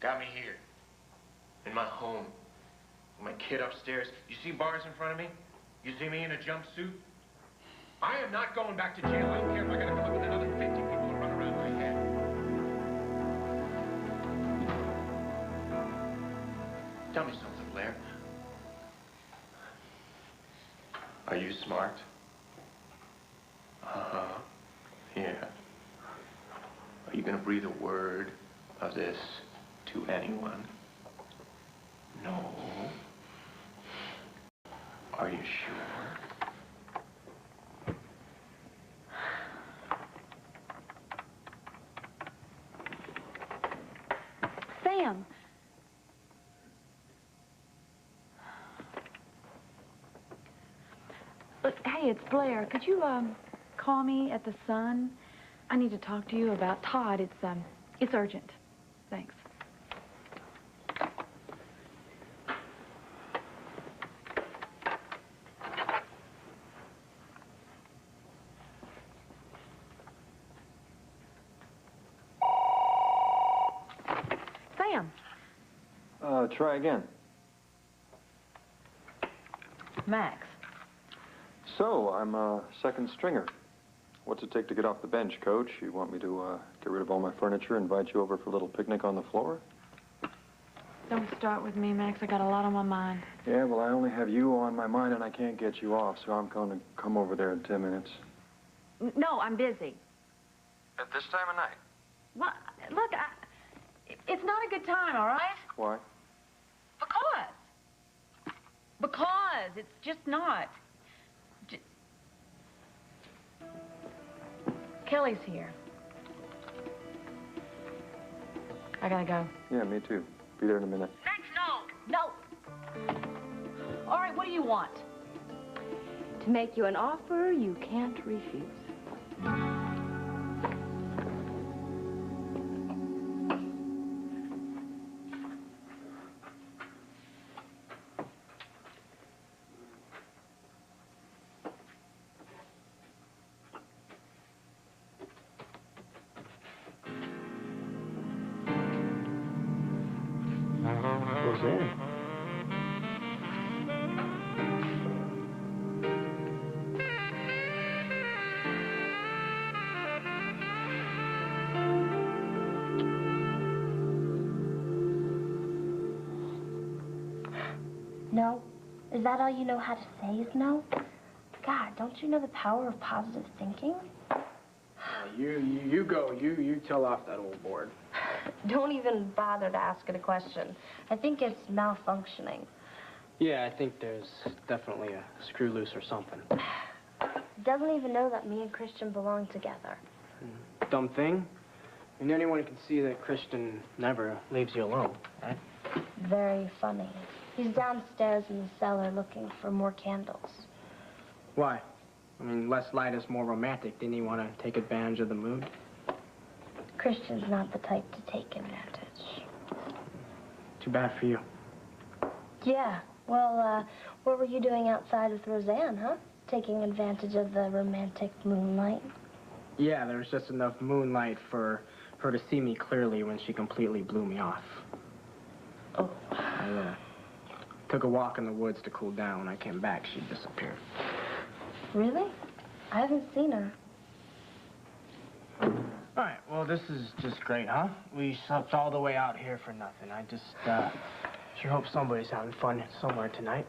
Got me here. In my home. With my kid upstairs. You see bars in front of me? You see me in a jumpsuit? I am not going back to jail. I don't care if I gotta come up with another 50 people to run around my head. Tell me something, Blair. Are you smart? Uh-huh. Yeah. Are you gonna breathe a word of this to anyone? No. Are you sure? Sam. Look, hey, it's Blair. Could you, call me at the Sun? I need to talk to you about Todd. It's urgent. Thanks. Sam. Try again. Max. So, I'm a second stringer. What's it take to get off the bench, Coach? You want me to get rid of all my furniture, invite you over for a little picnic on the floor? Don't start with me, Max. I got a lot on my mind. Yeah, well, I only have you on my mind and I can't get you off, so I'm going to come over there in 10 minutes. No, I'm busy. At this time of night? Well, look, it's not a good time, all right? Why? Because it's just not. Kelly's here. I gotta go. Yeah, me too. Be there in a minute. Max, no! All right, what do you want? To make you an offer you can't refuse. No? Is that all you know how to say is no? God, don't you know the power of positive thinking? You go. You tell off that old board. Don't even bother to ask it a question. I think it's malfunctioning. Yeah, I think there's definitely a screw loose or something. Doesn't even know that me and Christian belong together. Dumb thing. I mean, anyone can see that Christian never leaves you alone, right? Very funny. He's downstairs in the cellar looking for more candles. Why? I mean, less light is more romantic. Didn't he want to take advantage of the mood? Christian's not the type to take advantage. Too bad for you. Yeah. Well, what were you doing outside with Roseanne, huh? Taking advantage of the romantic moonlight? Yeah, there was just enough moonlight for her to see me clearly when she completely blew me off. Oh. I took a walk in the woods to cool down. When I came back, she disappeared. Really? I haven't seen her. All right, well, this is just great, huh? We slept all the way out here for nothing. I just, sure hope somebody's having fun somewhere tonight.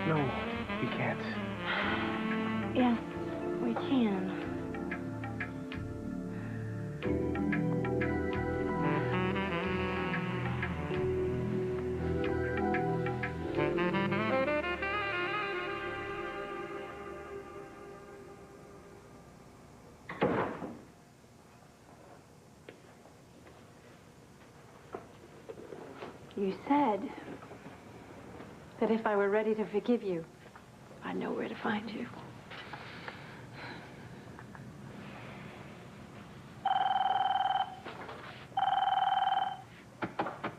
No, we can't. Yes, we can. You said that if I were ready to forgive you, I'd know where to find you.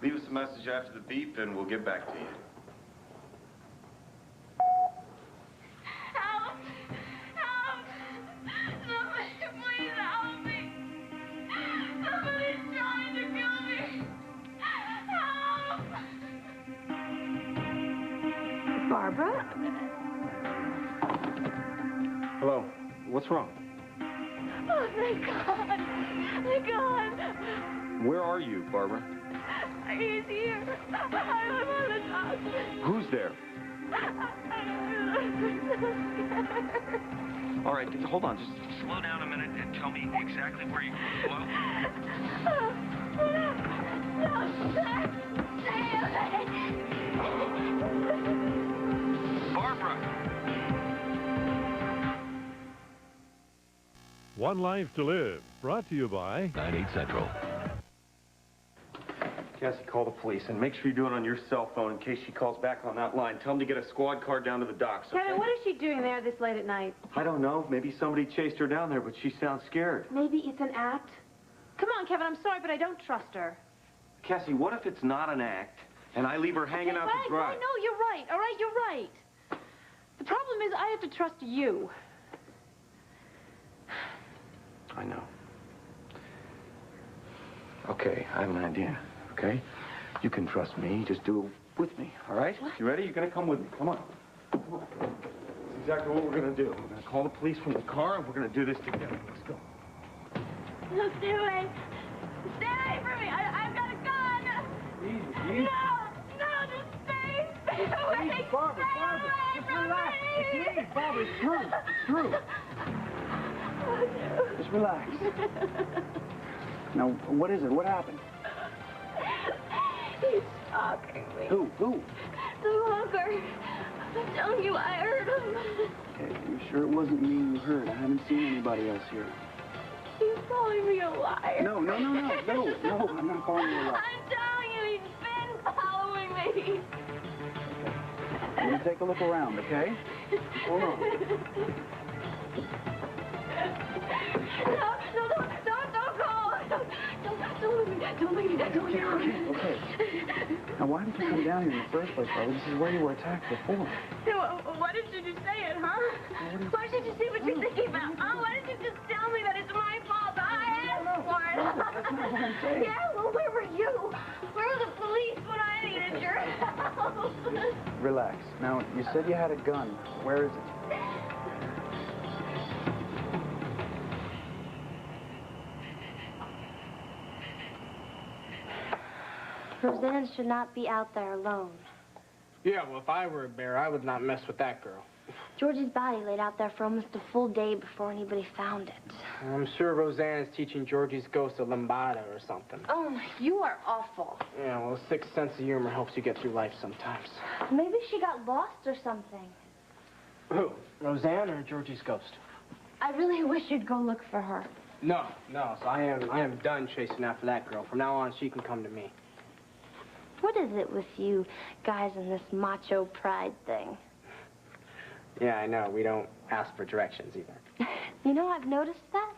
Leave us a message after the beep and we'll get back to you. Barbara. Hello. What's wrong? Oh, thank God. Thank God. Where are you, Barbara? He's here. I'm on the doctor. Who's there? All right, hold on. Just slow down a minute and tell me exactly where you are. Barbara! One Life to Live, brought to you by 9/8 Central. Cassie, call the police and make sure you do it on your cell phone in case she calls back on that line. Tell them to get a squad car down to the docks. Okay? Kevin, what is she doing there this late at night? I don't know. Maybe somebody chased her down there, but she sounds scared. Maybe it's an act. Come on, Kevin, I'm sorry, but I don't trust her. Cassie, what if it's not an act and I leave her hanging out to dry? No, you're right. All right, you're right. The problem is I have to trust you. I know. Okay, I have an idea, okay? You can trust me. Just do it with me, all right? What? You ready? You're going to come with me. Come on. Come on. That's exactly what we're going to do. We're going to call the police from the car, and we're going to do this together. Let's go. No, stay away. Stay away from me. I've got a gun. Easy. No, just stay away. Barbara, Stay away just from relax. me. It's me, Barbara. It's true. It's true. Just relax. Now, what is it? What happened? He's stalking me. Who? The hooker. I'm telling you, I heard him. Okay, you sure it wasn't me you heard? I haven't seen anybody else here. He's calling me a liar. No, I'm not calling you a liar. I'm telling you, he's been following me. Let me take a look around, okay? Hold on. No, don't call. Don't leave me. Okay. Now, why did you come down here in the first place, Barbara? This is where you were attacked before. Why didn't you just say it, huh? Why should you say what you're thinking about? Oh, why didn't you just tell me that it's my fault? I asked for it. That's not what I'm saying. Yeah, well, where were you? Where were the police when I needed your help? Relax. Now, you said you had a gun. Where is it? Roseanne should not be out there alone. Yeah, well, if I were a bear, I would not mess with that girl. Georgie's body laid out there for almost a full day before anybody found it. I'm sure Roseanne is teaching Georgie's ghost a lambada or something. Oh, you are awful. Yeah, well, a sixth sense of humor helps you get through life sometimes. Maybe she got lost or something. Who? Roseanne or Georgie's ghost? I really wish you'd go look for her. No. So I am done chasing after that girl. From now on, she can come to me. What is it with you guys and this macho pride thing? Yeah, I know. We don't ask for directions either. You know, I've noticed that.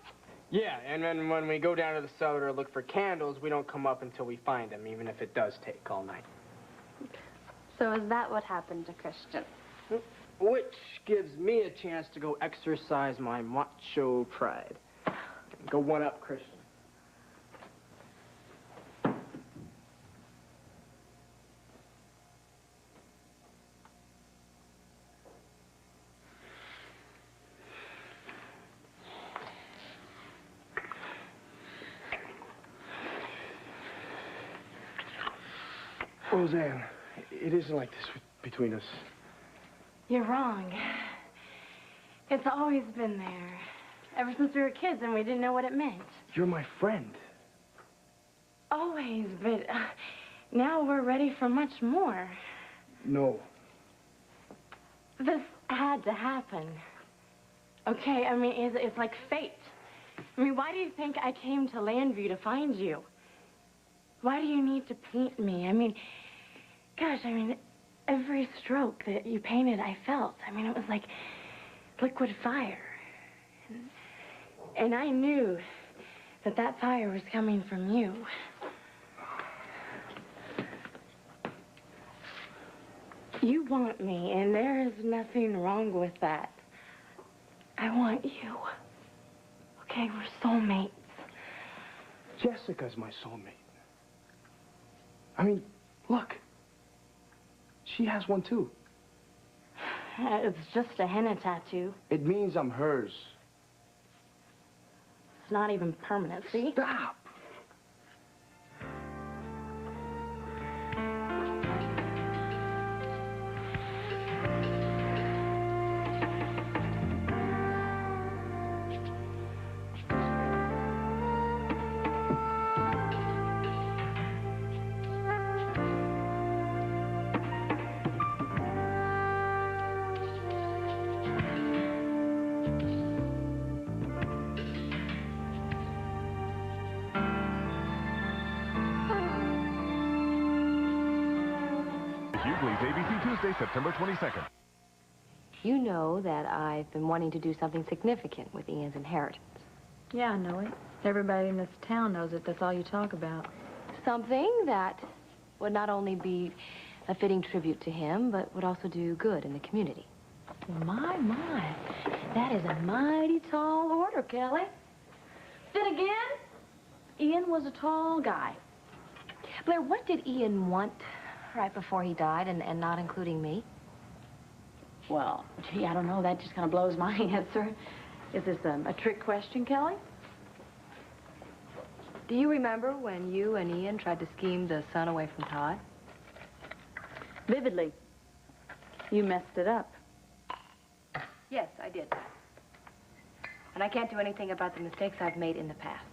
Yeah, and then when we go down to the cellar to look for candles, we don't come up until we find them, even if it does take all night. So is that what happened to Christian? Which gives me a chance to go exercise my macho pride. Go one up, Christian. Roseanne, it isn't like this between us. You're wrong. It's always been there. Ever since we were kids and we didn't know what it meant. You're my friend. Always, but now we're ready for much more. No. This had to happen. Okay, I mean, it's like fate. I mean, why do you think I came to Landview to find you? Why do you need to paint me? I mean, gosh, every stroke that you painted, I felt. I mean, it was like liquid fire. And I knew that fire was coming from you. You want me, and there is nothing wrong with that. I want you. Okay, we're soulmates. Jessica's my soulmate. I mean, look. She has one, too. It's just a henna tattoo. It means I'm hers. It's not even permanent, see? Stop! Hughley's ABC Tuesday, September 22nd. You know that I've been wanting to do something significant with Ian's inheritance. Yeah, I know it. Everybody in this town knows it. That's all you talk about. Something that would not only be a fitting tribute to him, but would also do good in the community. My. That is a mighty tall order, Kelly. Then again, Ian was a tall guy. Blair, what did Ian want right before he died, and not including me? Well, gee, I don't know. That just kind of blows my answer. Is this a trick question, Kelly? Do you remember when you and Ian tried to scheme the son away from Todd? Vividly. You messed it up. Yes, I did. And I can't do anything about the mistakes I've made in the past.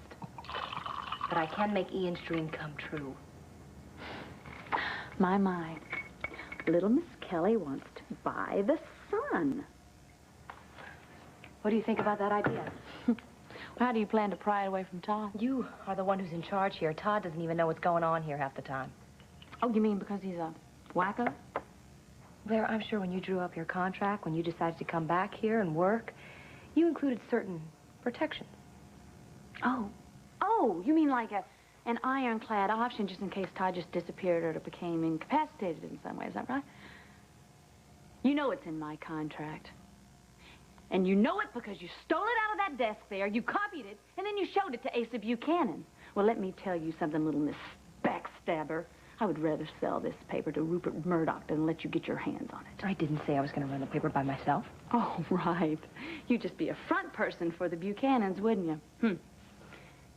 But I can make Ian's dream come true. My. Little Miss Kelly wants to buy the sun. What do you think about that idea? How do you plan to pry it away from Todd? You are the one who's in charge here. Todd doesn't even know what's going on here half the time. Oh, you mean because he's a wacko? Blair, I'm sure when you drew up your contract, when you decided to come back here and work, you included certain protections. Oh, you mean like an ironclad option just in case Todd just disappeared or became incapacitated in some way. Is that right? You know it's in my contract. And you know it because you stole it out of that desk there, you copied it, and then you showed it to Asa Buchanan. Well, let me tell you something, little Miss Backstabber. I would rather sell this paper to Rupert Murdoch than let you get your hands on it. I didn't say I was going to run the paper by myself. Oh, right. You'd just be a front person for the Buchanans, wouldn't you?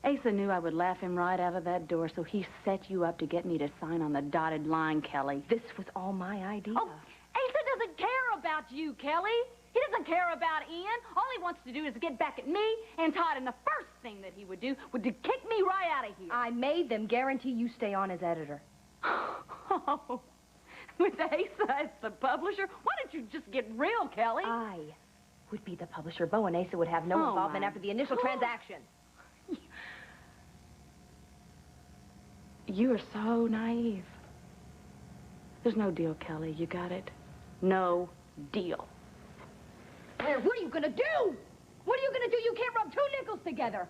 Asa knew I would laugh him right out of that door, so he set you up to get me to sign on the dotted line, Kelly. This was all my idea. Oh, Asa doesn't care about you, Kelly. He doesn't care about Ian. All he wants to do is get back at me and Todd, and the first thing that he would do would to kick me right out of here. I made them guarantee you stay on as editor. Oh, with Asa as the publisher? Why don't you just get real, Kelly? I would be the publisher. Bo and Asa would have no involvement after the initial transaction. You are so naive. There's no deal, Kelly. You got it? No deal. Blair, what are you going to do? What are you going to do? You can't rub two nickels together.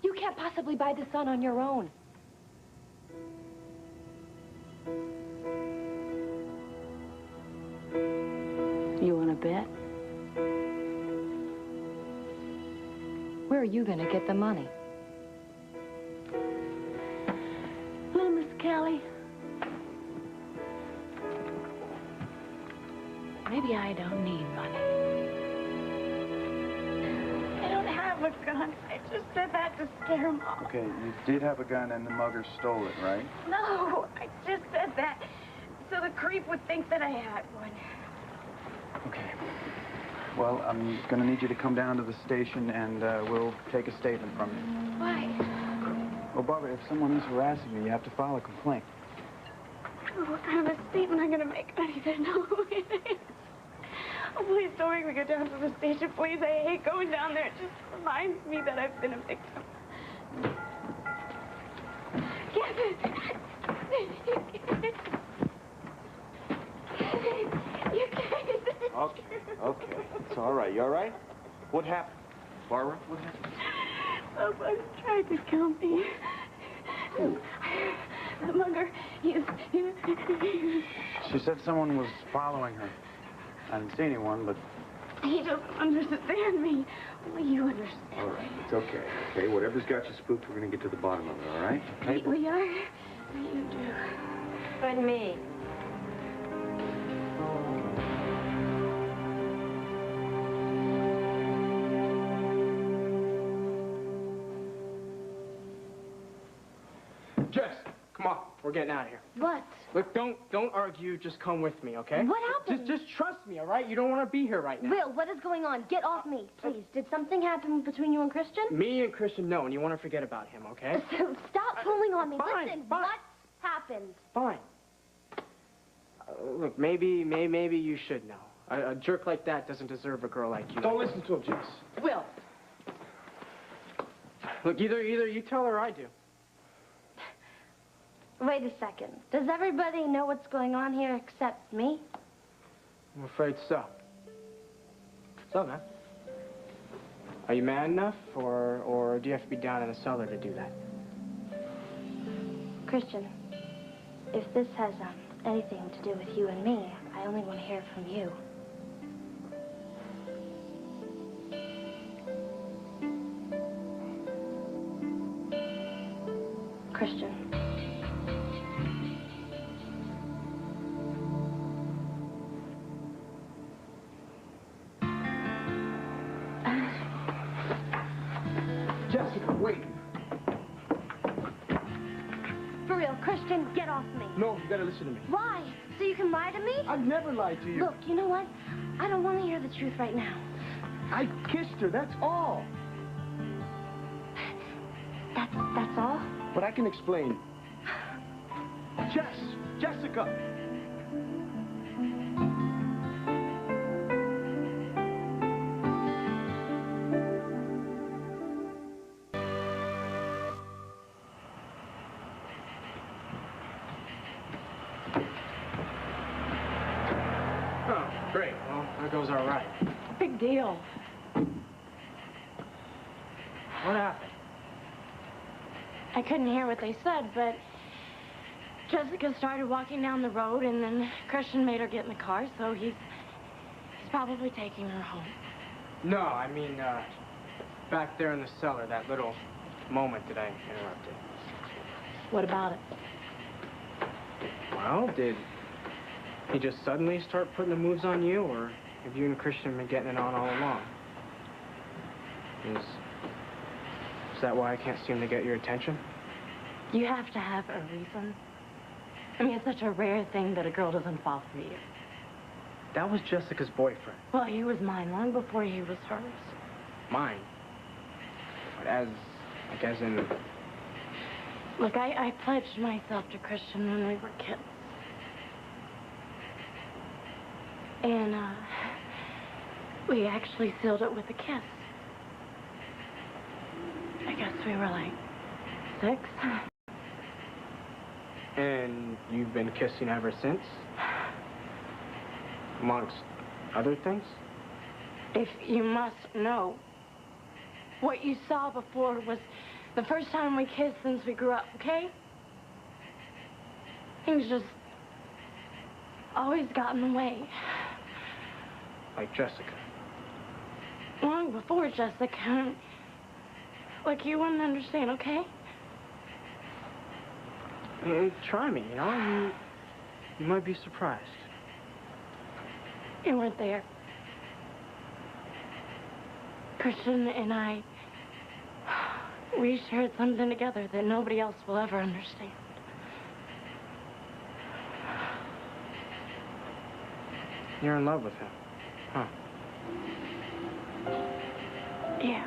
You can't possibly buy the sun on your own. You want to bet? Where are you going to get the money? Little Miss Kelly. Maybe I don't need money. I don't have a gun. I just said that to scare him off. Okay, you did have a gun and the mugger stole it, right? No, I just said that so the creep would think that I had one. Okay. Well, I'm going to need you to come down to the station and we'll take a statement from you. Why? Well, Barbara, if someone is harassing you, you have to file a complaint. What kind of a statement I'm going to make? I don't even know who it is. Oh, please don't make me go down to the station, please. I hate going down there. It just reminds me that I've been a victim. You can't. Okay. It's all right. You all right? What happened? Barbara, what happened? Someone tried to kill me. Who? The mugger, he She said someone was following her. I didn't see anyone, but... He doesn't understand me. Only you understand. All right, it's okay. Okay, whatever's got you spooked, we're going to get to the bottom of it, all right? Okay? We are. You do. But me. Jess, come on. We're getting out of here. What? Look, don't argue. Just come with me, okay? What happened? Just trust me, all right? You don't want to be here right now. Will, what is going on? Get off me, please. Did something happen between you and Christian? Me and Christian, no, and you want to forget about him, okay? Stop pulling on me. Fine, Listen, fine. what happened? Fine. Look, maybe you should know. A jerk like that doesn't deserve a girl like you. Don't listen to him, Jess. Will. Look, either you tell her or I do. Wait a second. Does everybody know what's going on here except me? I'm afraid so. So, man. Are you man enough, or do you have to be down in the cellar to do that? Christian, if this has anything to do with you and me, I only want to hear from you. Christian. Jessica, wait. For real, Christian, get off me. No, you gotta listen to me. Why? So you can lie to me? I've never lied to you. Look, you know what? I don't want to hear the truth right now. I kissed her, that's all. That's all? But I can explain. Jessica. Oh, great. Well, there goes our ride. Big deal. What happened? I couldn't hear what they said, but Jessica started walking down the road, and then Christian made her get in the car, so he's probably taking her home. No, I mean, back there in the cellar, that little moment that I interrupted. What about it? Well, did he just suddenly start putting the moves on you, or have you and Christian been getting it on all along? Is that why I can't seem to get your attention? You have to have a reason. I mean, it's such a rare thing that a girl doesn't fall for you. That was Jessica's boyfriend. Well, he was mine long before he was hers. Mine? But as in... Look, I pledged myself to Christian when we were kids. And, we actually sealed it with a kiss. I guess we were like 6. And you've been kissing ever since? Amongst other things? If you must know, what you saw before was the first time we kissed since we grew up, okay? Things just always got in the way. Like Jessica? Long before Jessica. Like, you wouldn't understand, okay? Try me, you know? You might be surprised. You weren't there. Christian and I, we shared something together that nobody else will ever understand. You're in love with him, huh? Yeah.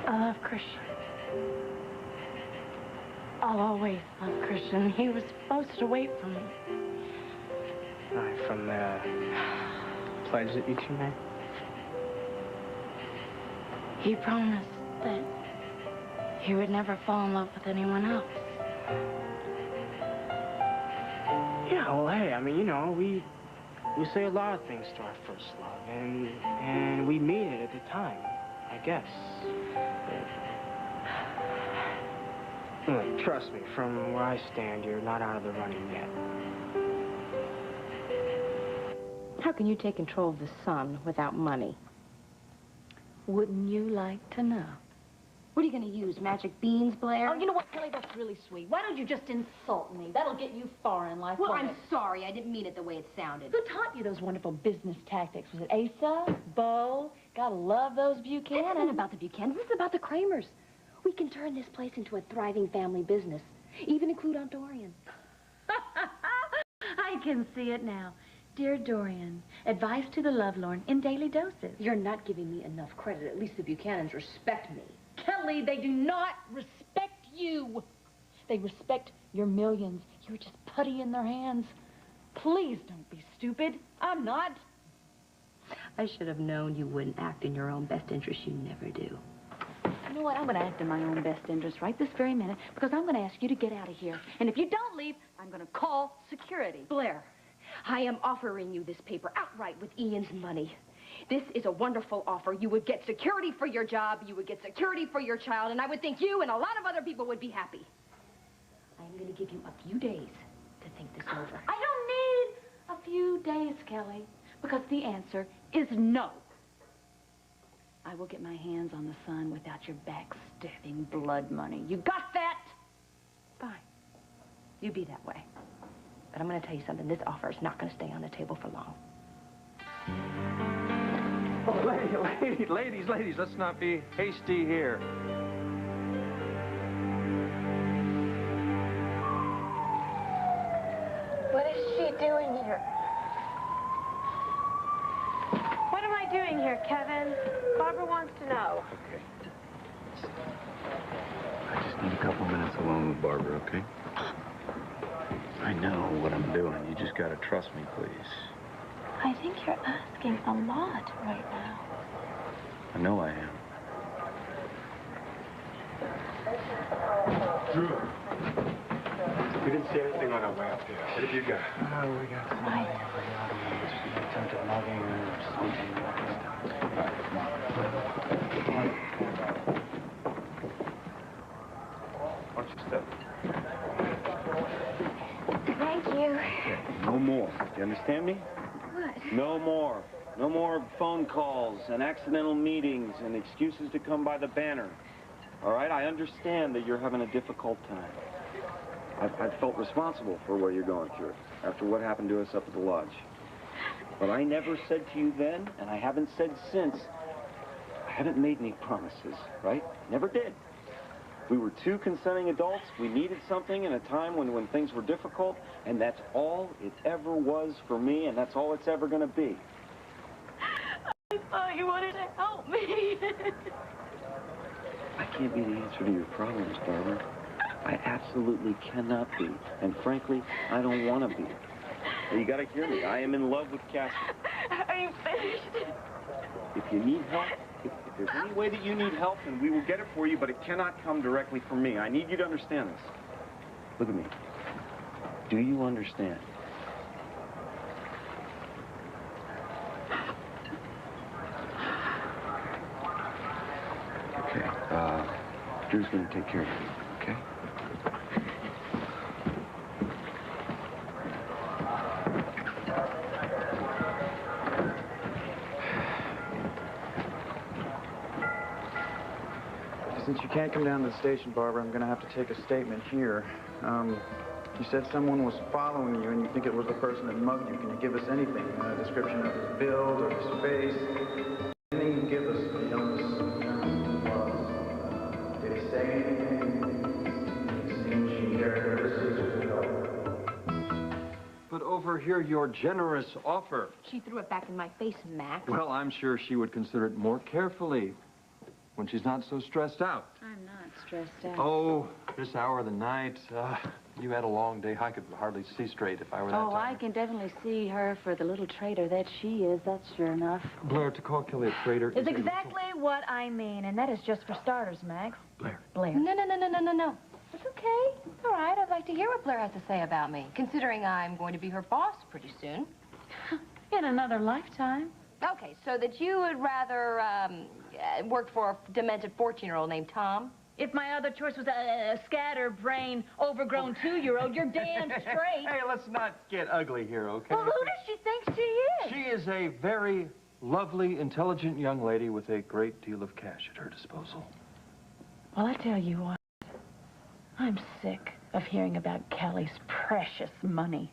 I love Christian. I'll always love Christian. He was supposed to wait for me. Right, from the pledge that you two made? He promised that he would never fall in love with anyone else. Yeah, well, hey, I mean, you know, we say a lot of things to our first love, and we mean it at the time, I guess. Look, trust me, from where I stand, you're not out of the running yet. How can you take control of the sun without money? Wouldn't you like to know? What are you going to use, magic beans, Blair? Oh, you know what, Kelly? That's really sweet. Why don't you just insult me? That'll get you far in life. Well, won't I'm it? sorry. I didn't mean it the way it sounded. Who taught you those wonderful business tactics? Was it Asa? Bo? Gotta love those Buchanans. This isn't about the Buchanans. This is about the Kramers. We can turn this place into a thriving family business. Even include Aunt Dorian. I can see it now. Dear Dorian, advice to the lovelorn in daily doses. You're not giving me enough credit. At least the Buchanans respect me. Kelly, they do not respect you. They respect your millions. You're just putty in their hands. Please don't be stupid. I'm not. I should have known you wouldn't act in your own best interest. You never do. You know what? I'm going to act in my own best interest right this very minute because I'm going to ask you to get out of here. And if you don't leave, I'm going to call security. Blair, I am offering you this paper outright with Ian's money. This is a wonderful offer. You would get security for your job, you would get security for your child, and I would think you and a lot of other people would be happy. I'm going to give you a few days to think this over. I don't need a few days, Kelly, because the answer is no. I will get my hands on the son without your backstabbing blood money. You got that? Fine. You be that way. But I'm going to tell you something. This offer is not going to stay on the table for long. Oh, ladies, let's not be hasty here. What is she doing here? What am I doing here, Kevin? Barbara wants to know. Okay. I just need a couple minutes alone with Barbara, okay? I know what I'm doing. You just gotta trust me, please. I think you're asking a lot right now. I know I am. Drew, we didn't see anything on our way up here. What have you got? Oh, we got something over the audience. Attempted mugging or something like that. Why don't you step? Thank you. No more. You understand me? What? No more. No more phone calls and accidental meetings and excuses to come by the banner. All right? I understand that you're having a difficult time. I've felt responsible for what you're going through after what happened to us up at the lodge. But I never said to you then, and I haven't said since, I haven't made any promises, right? Never did. We were two consenting adults. We needed something in a time when things were difficult, and that's all it ever was for me, and that's all it's ever going to be. I thought you wanted to help me. I can't be the answer to your problems, Barbara. I absolutely cannot be, and frankly, I don't want to be. You got to hear me. I am in love with Cassie. Are you finished? If you need help, if there's any way that you need help, then we will get it for you, but it cannot come directly from me. I need you to understand this. Look at me. Do you understand? Okay. Drew's going to take care of you, okay? Since you can't come down to the station, Barbara, I'm going to have to take a statement here. You said someone was following you, and you think it was the person that mugged you. Can you give us anything? A description of his build or his face? Anything you can give us to help us. Did he say anything? Distinguishing characteristics or But overhear your generous offer. She threw it back in my face, Max. Well, I'm sure she would consider it more carefully when she's not so stressed out. I'm not stressed out. Oh, this hour of the night, you had a long day. I could hardly see straight if I were that Oh, I tired. can definitely see her for the little traitor that she is. That's sure enough. Blair, to call Kelly a traitor It's exactly what I mean, and that is just for starters, Max. Blair. Blair. No. It's okay. It's all right. I'd like to hear what Blair has to say about me, considering I'm going to be her boss pretty soon. In another lifetime. Okay, so that you would rather work for a demented 14-year-old named Tom? If my other choice was a scatterbrained, overgrown 2-year-old, you're damn straight. Hey, let's not get ugly here, okay? Well, who does she think she is? She is a very lovely, intelligent young lady with a great deal of cash at her disposal. Well, I tell you what, I'm sick of hearing about Kelly's precious money.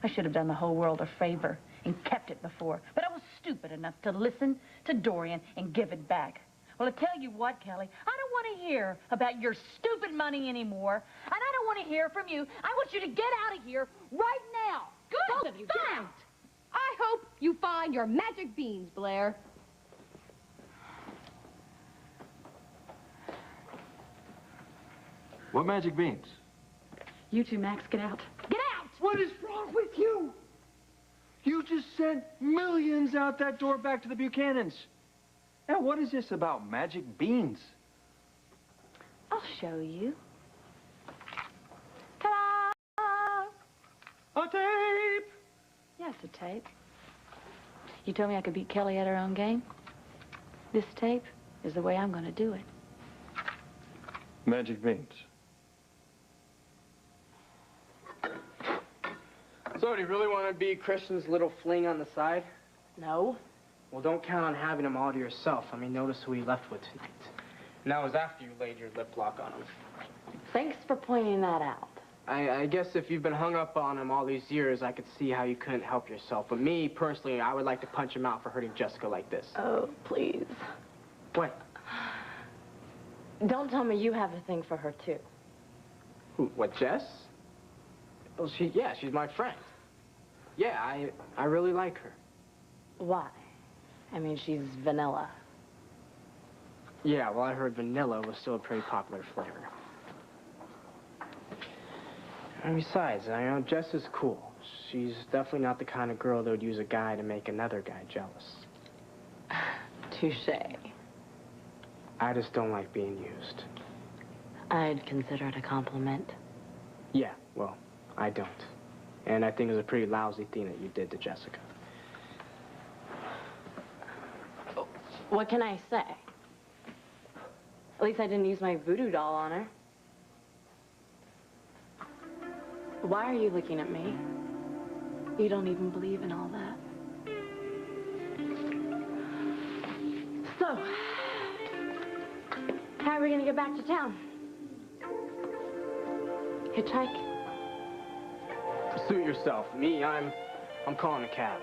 I should have done the whole world a favor and kept it before, but I was stupid enough to listen to Dorian and give it back. Well, I tell you what, Kelly, I don't want to hear about your stupid money anymore, and I don't want to hear from you. I want you to get out of here right now. Good. Both of you, get out. I hope you find your magic beans, Blair. What magic beans? You two, Max, get out. Get out! What is wrong with you? You just sent millions out that door back to the Buchanans. Now, what is this about magic beans? I'll show you. Ta-da! A tape! Yes, a tape. You told me I could beat Kelly at her own game. This tape is the way I'm going to do it. Magic beans. So, do you really want to be Christian's little fling on the side? No. Well, don't count on having him all to yourself. I mean, notice who he left with tonight. And that was after you laid your lip lock on him. Thanks for pointing that out. I guess if you've been hung up on him all these years, I could see how you couldn't help yourself. But me, personally, I would like to punch him out for hurting Jessica like this. Oh, please. What? Don't tell me you have a thing for her, too. Who, what, Jess? Well, she's my friend. Yeah, I really like her. Why? I mean, she's vanilla. Yeah, well, I heard vanilla was still a pretty popular flavor. And besides, I know Jess is cool. She's definitely not the kind of girl that would use a guy to make another guy jealous. Touché. I just don't like being used. I'd consider it a compliment. Yeah, well, I don't. And I think it was a pretty lousy thing that you did to Jessica. What can I say? At least I didn't use my voodoo doll on her. Why are you looking at me? You don't even believe in all that. So, how are we gonna get back to town? Hitchhike? Suit yourself. Me, I'm calling a cab.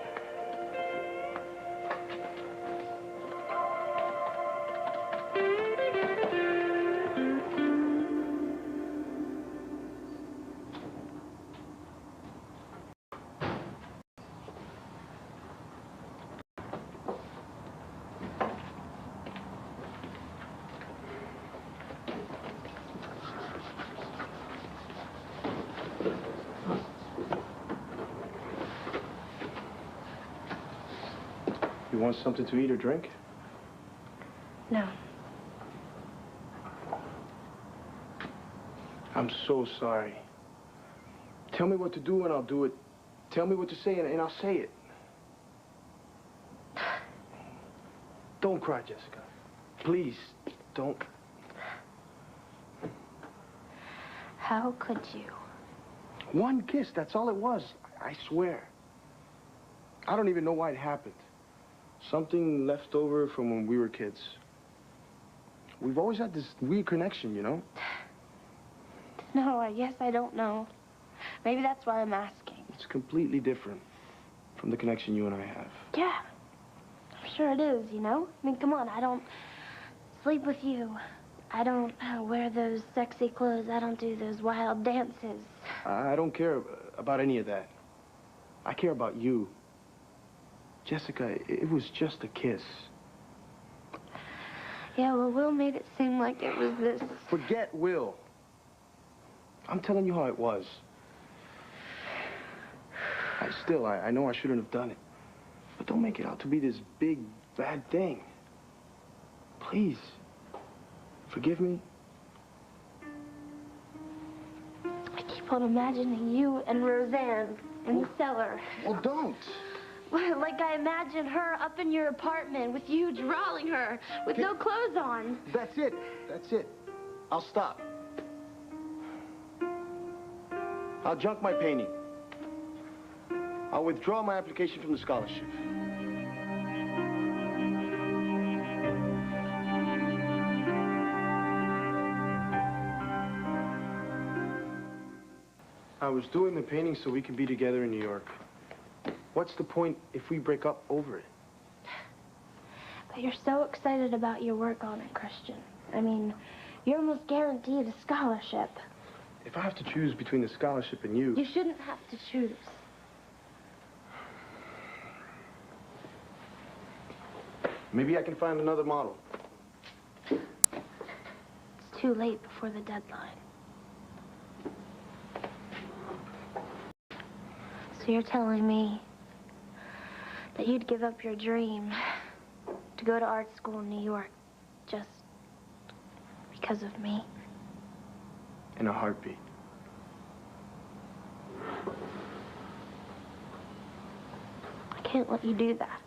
You want something to eat or drink? No. I'm so sorry. Tell me what to do and I'll do it. Tell me what to say and I'll say it. Don't cry, Jessica. Please, don't. How could you? One kiss, that's all it was. I swear. I don't even know why it happened. Something left over from when we were kids. We've always had this weird connection, you know? No, I guess I don't know. Maybe that's why I'm asking. It's completely different from the connection you and I have. Yeah, I'm sure it is, you know? I mean, come on, I don't sleep with you. I don't wear those sexy clothes. I don't do those wild dances. I don't care about any of that. I care about you. Jessica, it was just a kiss. Yeah, well, Will made it seem like it was this. Forget Will. I'm telling you how it was. I know I shouldn't have done it. But don't make it out to be this big, bad thing. Please. Forgive me. I keep on imagining you and Roseanne in the cellar. Well, don't. Like I imagine her up in your apartment with you drawing her with no clothes on. That's it. That's it. I'll stop. I'll junk my painting. I'll withdraw my application from the scholarship. I was doing the painting so we could be together in New York. What's the point if we break up over it? But you're so excited about your work on it, Christian. I mean, you're almost guaranteed a scholarship. If I have to choose between the scholarship and you... You shouldn't have to choose. Maybe I can find another model. It's too late before the deadline. So you're telling me that you'd give up your dream to go to art school in New York just because of me? In a heartbeat. I can't let you do that.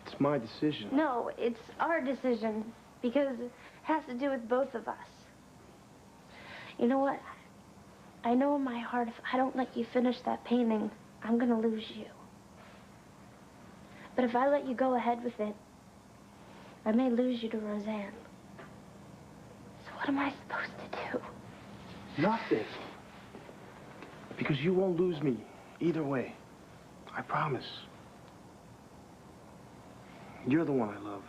It's my decision. No, it's our decision because it has to do with both of us. You know what? I know in my heart if I don't let you finish that painting, I'm gonna lose you. But if I let you go ahead with it, I may lose you to Roseanne. So what am I supposed to do? Nothing. Because you won't lose me either way. I promise. You're the one I love.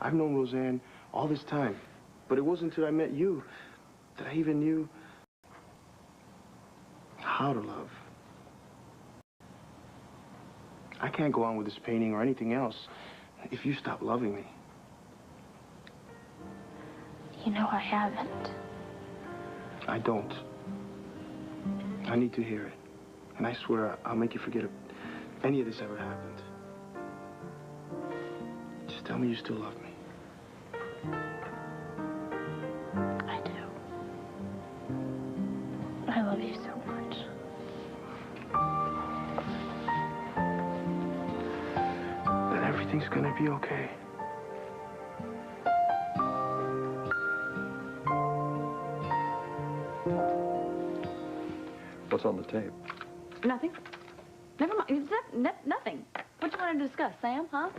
I've known Roseanne all this time, but it wasn't until I met you that I even knew how to love. I can't go on with this painting or anything else if you stop loving me. You know I haven't. I don't. I need to hear it. And I swear I'll make you forget if any of this ever happened. Just tell me you still love me. I do. I love you so much. Then everything's gonna be okay. What's on the tape? Nothing. Never mind. It's nothing. What you want to discuss, Sam, huh?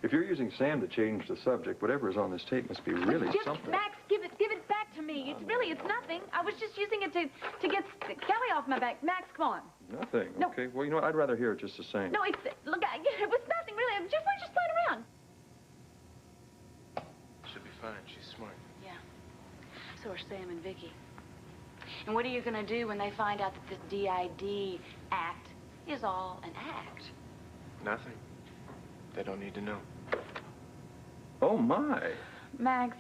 If you're using Sam to change the subject, whatever is on this tape must be really something. Max, give it back to me. It's nothing. I was just using it to get Kelly off my back. Max, come on. Nothing? No. Okay. Well, you know what? I'd rather hear it just the same. No, it was nothing, really. We're just playing around. She'll be fine. She's smart. Yeah. So are Sam and Vicky. And what are you going to do when they find out that this DID act is all an act? Nothing. They don't need to know. Oh, my. Max.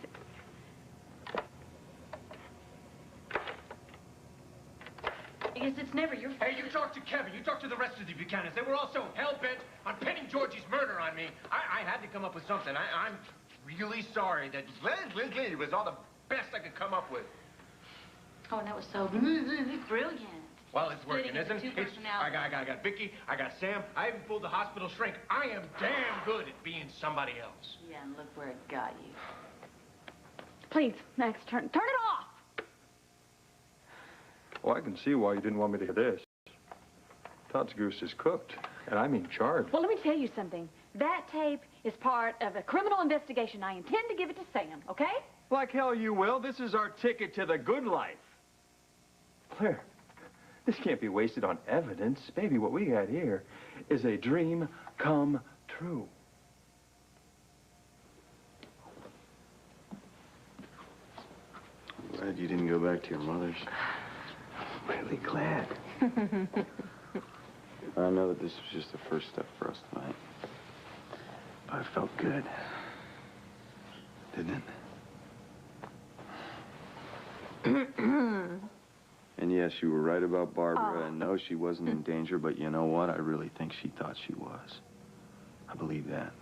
I guess it's never your fault. Hey, you talk to Kevin. You talk to the rest of the Buchanans. They were all so hell-bent on pinning Georgie's murder on me. I had to come up with something. I'm really sorry that it was all the best I could come up with. Oh, and that was so brilliant. Well, it's working, isn't it? I got Vicky, I got Sam, I even pulled the hospital shrink. I am damn good at being somebody else. Yeah, and look where it got you. Please, Max, turn it off. Well, I can see why you didn't want me to hear this. Todd's goose is cooked, and I mean charred. Well, let me tell you something. That tape is part of a criminal investigation. I intend to give it to Sam, okay? Like hell you will. This is our ticket to the good life. Claire, this can't be wasted on evidence. Baby, what we got here is a dream come true. I'm glad you didn't go back to your mother's. I'm really glad. I know that this was just the first step for us tonight. But it felt good. Didn't it? And yes, you were right about Barbara, and no, she wasn't in danger, but you know what? I really think she thought she was. I believe that.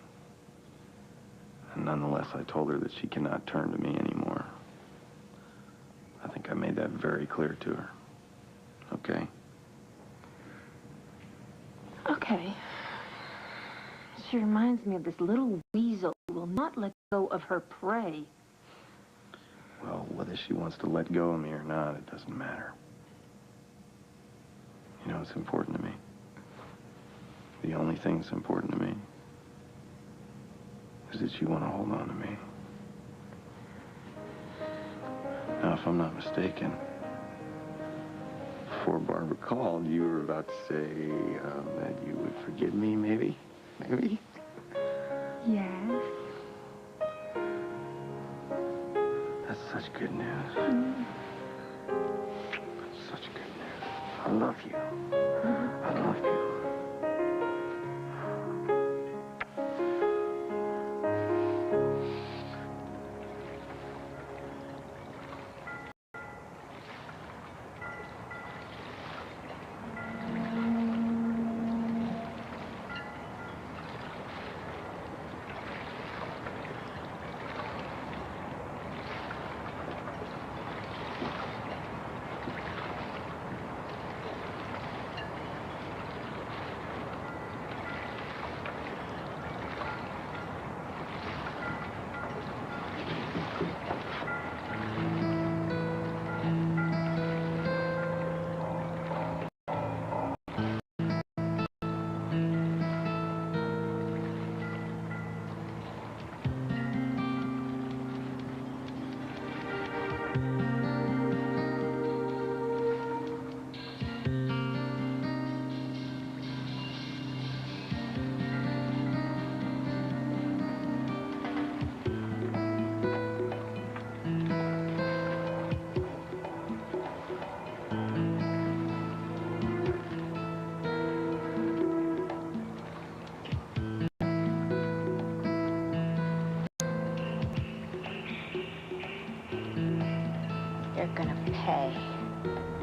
And nonetheless, I told her that she cannot turn to me anymore. I think I made that very clear to her. Okay? Okay. She reminds me of this little weasel who will not let go of her prey. Well, whether she wants to let go of me or not, it doesn't matter. You know, it's important to me. The only thing that's important to me is that you want to hold on to me. Now, if I'm not mistaken, before Barbara called, you were about to say that you would forgive me, maybe? Maybe? Yes. That's such good news. That's such good news. I love you. I love you. You're gonna pay.